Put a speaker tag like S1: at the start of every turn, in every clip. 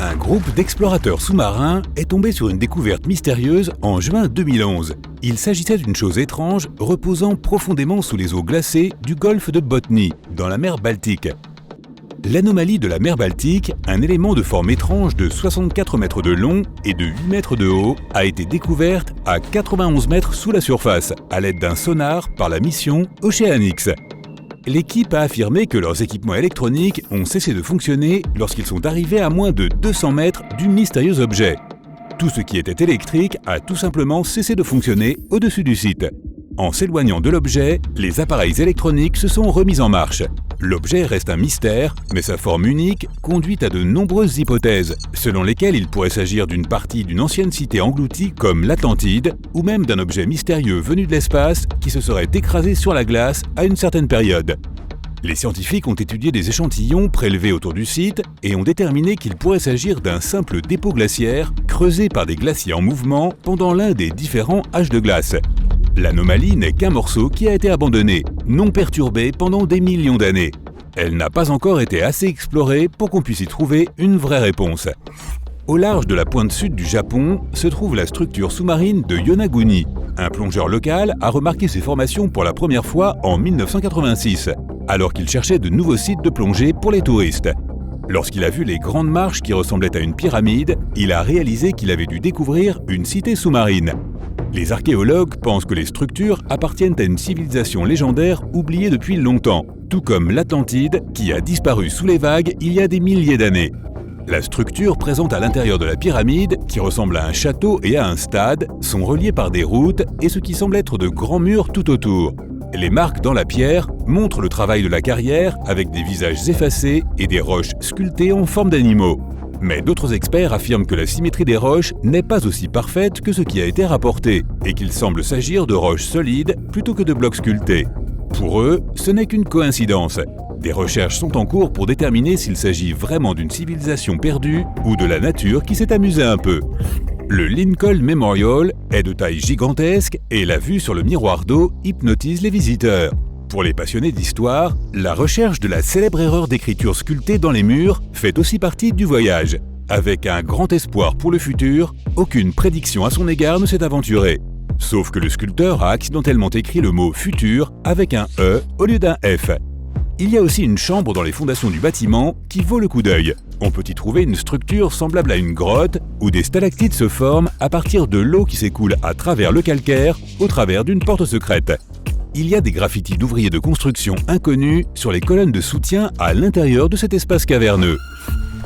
S1: Un groupe d'explorateurs sous-marins est tombé sur une découverte mystérieuse en juin 2011. Il s'agissait d'une chose étrange reposant profondément sous les eaux glacées du golfe de Botnie, dans la mer Baltique. L'anomalie de la mer Baltique, un élément de forme étrange de 64 mètres de long et de 8 mètres de haut, a été découverte à 91 mètres sous la surface, à l'aide d'un sonar par la mission Oceanix. L'équipe a affirmé que leurs équipements électroniques ont cessé de fonctionner lorsqu'ils sont arrivés à moins de 200 mètres du mystérieux objet. Tout ce qui était électrique a tout simplement cessé de fonctionner au-dessus du site. En s'éloignant de l'objet, les appareils électroniques se sont remis en marche. L'objet reste un mystère, mais sa forme unique conduit à de nombreuses hypothèses, selon lesquelles il pourrait s'agir d'une partie d'une ancienne cité engloutie comme l'Atlantide, ou même d'un objet mystérieux venu de l'espace qui se serait écrasé sur la glace à une certaine période. Les scientifiques ont étudié des échantillons prélevés autour du site et ont déterminé qu'il pourrait s'agir d'un simple dépôt glaciaire creusé par des glaciers en mouvement pendant l'un des différents âges de glace. L'anomalie n'est qu'un morceau qui a été abandonné, non perturbé pendant des millions d'années. Elle n'a pas encore été assez explorée pour qu'on puisse y trouver une vraie réponse. Au large de la pointe sud du Japon se trouve la structure sous-marine de Yonaguni. Un plongeur local a remarqué ces formations pour la première fois en 1986, alors qu'il cherchait de nouveaux sites de plongée pour les touristes. Lorsqu'il a vu les grandes marches qui ressemblaient à une pyramide, il a réalisé qu'il avait dû découvrir une cité sous-marine. Les archéologues pensent que les structures appartiennent à une civilisation légendaire oubliée depuis longtemps, tout comme l'Atlantide qui a disparu sous les vagues il y a des milliers d'années. La structure présente à l'intérieur de la pyramide, qui ressemble à un château et à un stade, sont reliées par des routes et ce qui semble être de grands murs tout autour. Les marques dans la pierre montrent le travail de la carrière avec des visages effacés et des roches sculptées en forme d'animaux. Mais d'autres experts affirment que la symétrie des roches n'est pas aussi parfaite que ce qui a été rapporté et qu'il semble s'agir de roches solides plutôt que de blocs sculptés. Pour eux, ce n'est qu'une coïncidence. Des recherches sont en cours pour déterminer s'il s'agit vraiment d'une civilisation perdue ou de la nature qui s'est amusée un peu. Le Lincoln Memorial est de taille gigantesque et la vue sur le miroir d'eau hypnotise les visiteurs. Pour les passionnés d'histoire, la recherche de la célèbre erreur d'écriture sculptée dans les murs fait aussi partie du voyage. Avec un grand espoir pour le futur, aucune prédiction à son égard ne s'est aventurée. Sauf que le sculpteur a accidentellement écrit le mot « futur » avec un « E » au lieu d'un « F ». Il y a aussi une chambre dans les fondations du bâtiment qui vaut le coup d'œil. On peut y trouver une structure semblable à une grotte où des stalactites se forment à partir de l'eau qui s'écoule à travers le calcaire au travers d'une porte secrète. Il y a des graffitis d'ouvriers de construction inconnus sur les colonnes de soutien à l'intérieur de cet espace caverneux.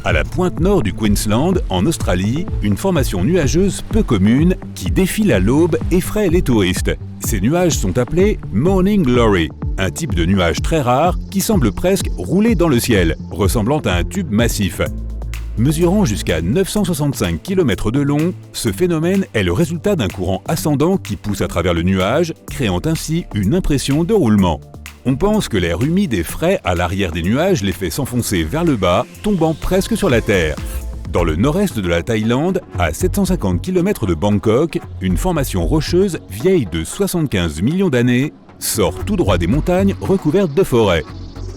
S1: À la pointe nord du Queensland, en Australie, une formation nuageuse peu commune qui défile à l'aube effraie les touristes. Ces nuages sont appelés « Morning Glory », un type de nuage très rare qui semble presque rouler dans le ciel, ressemblant à un tube massif. Mesurant jusqu'à 965 km de long, ce phénomène est le résultat d'un courant ascendant qui pousse à travers le nuage, créant ainsi une impression de roulement. On pense que l'air humide et frais à l'arrière des nuages les fait s'enfoncer vers le bas, tombant presque sur la Terre. Dans le nord-est de la Thaïlande, à 750 km de Bangkok, une formation rocheuse vieille de 75 millions d'années sort tout droit des montagnes recouvertes de forêts.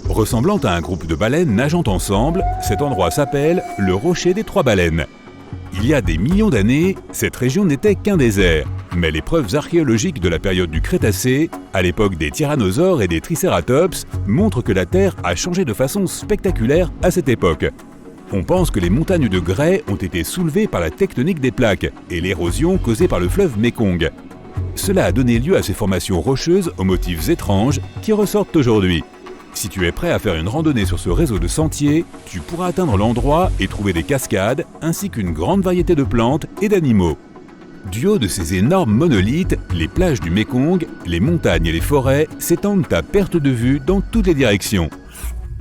S1: Ressemblant à un groupe de baleines nageant ensemble, cet endroit s'appelle le Rocher des Trois Baleines. Il y a des millions d'années, cette région n'était qu'un désert, mais les preuves archéologiques de la période du Crétacé, à l'époque des tyrannosaures et des tricératops, montrent que la Terre a changé de façon spectaculaire à cette époque. On pense que les montagnes de grès ont été soulevées par la tectonique des plaques et l'érosion causée par le fleuve Mékong. Cela a donné lieu à ces formations rocheuses aux motifs étranges qui ressortent aujourd'hui. Si tu es prêt à faire une randonnée sur ce réseau de sentiers, tu pourras atteindre l'endroit et trouver des cascades ainsi qu'une grande variété de plantes et d'animaux. Du haut de ces énormes monolithes, les plages du Mékong, les montagnes et les forêts s'étendent à perte de vue dans toutes les directions.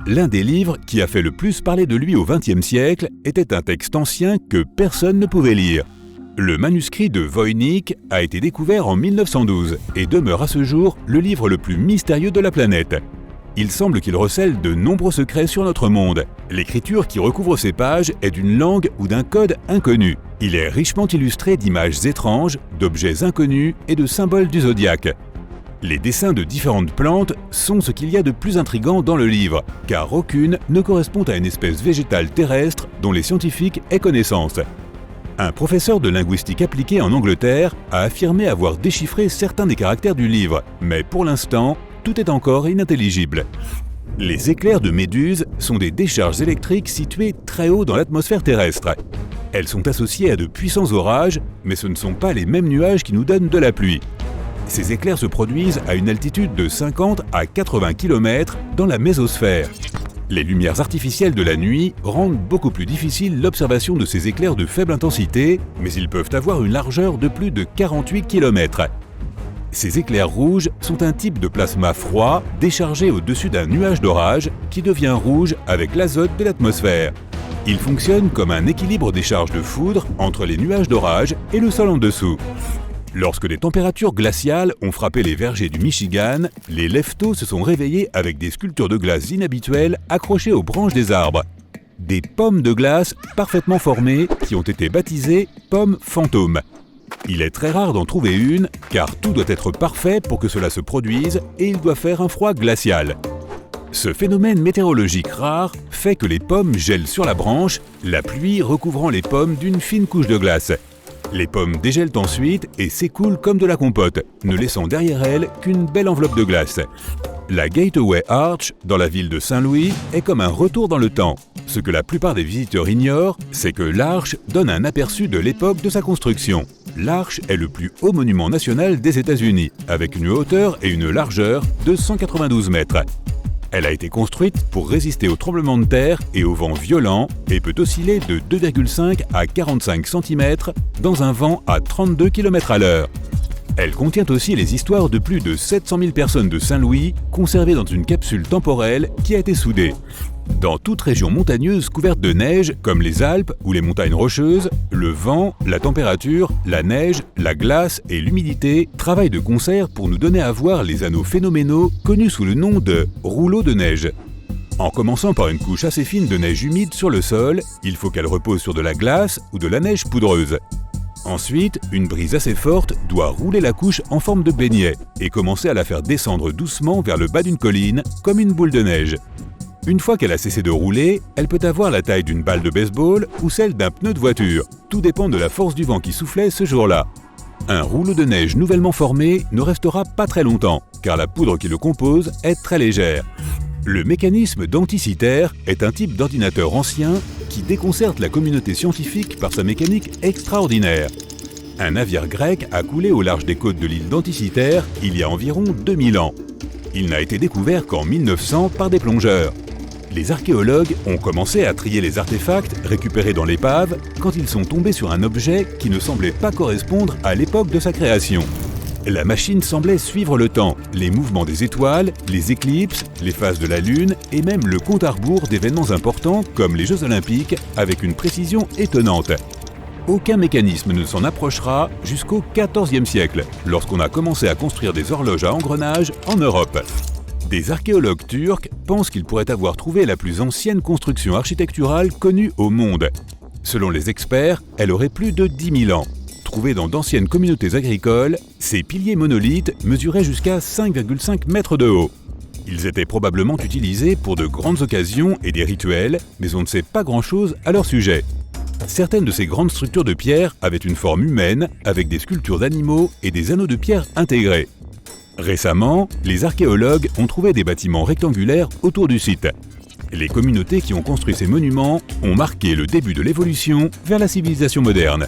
S1: L'un des livres qui a fait le plus parler de lui au XXe siècle était un texte ancien que personne ne pouvait lire. Le manuscrit de Voynich a été découvert en 1912 et demeure à ce jour le livre le plus mystérieux de la planète. Il semble qu'il recèle de nombreux secrets sur notre monde. L'écriture qui recouvre ces pages est d'une langue ou d'un code inconnu. Il est richement illustré d'images étranges, d'objets inconnus et de symboles du zodiaque. Les dessins de différentes plantes sont ce qu'il y a de plus intrigant dans le livre, car aucune ne correspond à une espèce végétale terrestre dont les scientifiques aient connaissance. Un professeur de linguistique appliquée en Angleterre a affirmé avoir déchiffré certains des caractères du livre, mais pour l'instant, tout est encore inintelligible. Les éclairs de méduse sont des décharges électriques situées très haut dans l'atmosphère terrestre. Elles sont associées à de puissants orages, mais ce ne sont pas les mêmes nuages qui nous donnent de la pluie. Ces éclairs se produisent à une altitude de 50 à 80 km dans la mésosphère. Les lumières artificielles de la nuit rendent beaucoup plus difficile l'observation de ces éclairs de faible intensité, mais ils peuvent avoir une largeur de plus de 48 km. Ces éclairs rouges sont un type de plasma froid déchargé au-dessus d'un nuage d'orage qui devient rouge avec l'azote de l'atmosphère. Il fonctionne comme un équilibre des charges de foudre entre les nuages d'orage et le sol en dessous. Lorsque des températures glaciales ont frappé les vergers du Michigan, les leftos se sont réveillés avec des sculptures de glace inhabituelles accrochées aux branches des arbres. Des pommes de glace parfaitement formées qui ont été baptisées pommes fantômes. Il est très rare d'en trouver une, car tout doit être parfait pour que cela se produise et il doit faire un froid glacial. Ce phénomène météorologique rare fait que les pommes gèlent sur la branche, la pluie recouvrant les pommes d'une fine couche de glace. Les pommes dégèlent ensuite et s'écoulent comme de la compote, ne laissant derrière elles qu'une belle enveloppe de glace. La Gateway Arch, dans la ville de Saint-Louis, est comme un retour dans le temps. Ce que la plupart des visiteurs ignorent, c'est que l'arche donne un aperçu de l'époque de sa construction. L'arche est le plus haut monument national des États-Unis, avec une hauteur et une largeur de 192 mètres. Elle a été construite pour résister aux tremblements de terre et aux vents violents et peut osciller de 2,5 à 45 cm dans un vent à 32 km à l'heure. Elle contient aussi les histoires de plus de 700 000 personnes de Saint-Louis conservées dans une capsule temporelle qui a été soudée. Dans toute région montagneuse couverte de neige, comme les Alpes ou les montagnes rocheuses, le vent, la température, la neige, la glace et l'humidité travaillent de concert pour nous donner à voir les anneaux phénoménaux connus sous le nom de rouleaux de neige. En commençant par une couche assez fine de neige humide sur le sol, il faut qu'elle repose sur de la glace ou de la neige poudreuse. Ensuite, une brise assez forte doit rouler la couche en forme de beignet et commencer à la faire descendre doucement vers le bas d'une colline, comme une boule de neige. Une fois qu'elle a cessé de rouler, elle peut avoir la taille d'une balle de baseball ou celle d'un pneu de voiture. Tout dépend de la force du vent qui soufflait ce jour-là. Un rouleau de neige nouvellement formé ne restera pas très longtemps, car la poudre qui le compose est très légère. Le mécanisme d'Anticythère est un type d'ordinateur ancien qui déconcerte la communauté scientifique par sa mécanique extraordinaire. Un navire grec a coulé au large des côtes de l'île d'Anticythère il y a environ 2000 ans. Il n'a été découvert qu'en 1900 par des plongeurs. Les archéologues ont commencé à trier les artefacts récupérés dans l'épave quand ils sont tombés sur un objet qui ne semblait pas correspondre à l'époque de sa création. La machine semblait suivre le temps, les mouvements des étoiles, les éclipses, les phases de la Lune et même le compte à rebours d'événements importants comme les Jeux Olympiques avec une précision étonnante. Aucun mécanisme ne s'en approchera jusqu'au XIVe siècle, lorsqu'on a commencé à construire des horloges à engrenages en Europe. Des archéologues turcs pensent qu'ils pourraient avoir trouvé la plus ancienne construction architecturale connue au monde. Selon les experts, elle aurait plus de 10 000 ans. Trouvés dans d'anciennes communautés agricoles, ces piliers monolithes mesuraient jusqu'à 5,5 mètres de haut. Ils étaient probablement utilisés pour de grandes occasions et des rituels, mais on ne sait pas grand-chose à leur sujet. Certaines de ces grandes structures de pierre avaient une forme humaine, avec des sculptures d'animaux et des anneaux de pierre intégrés. Récemment, les archéologues ont trouvé des bâtiments rectangulaires autour du site. Les communautés qui ont construit ces monuments ont marqué le début de l'évolution vers la civilisation moderne.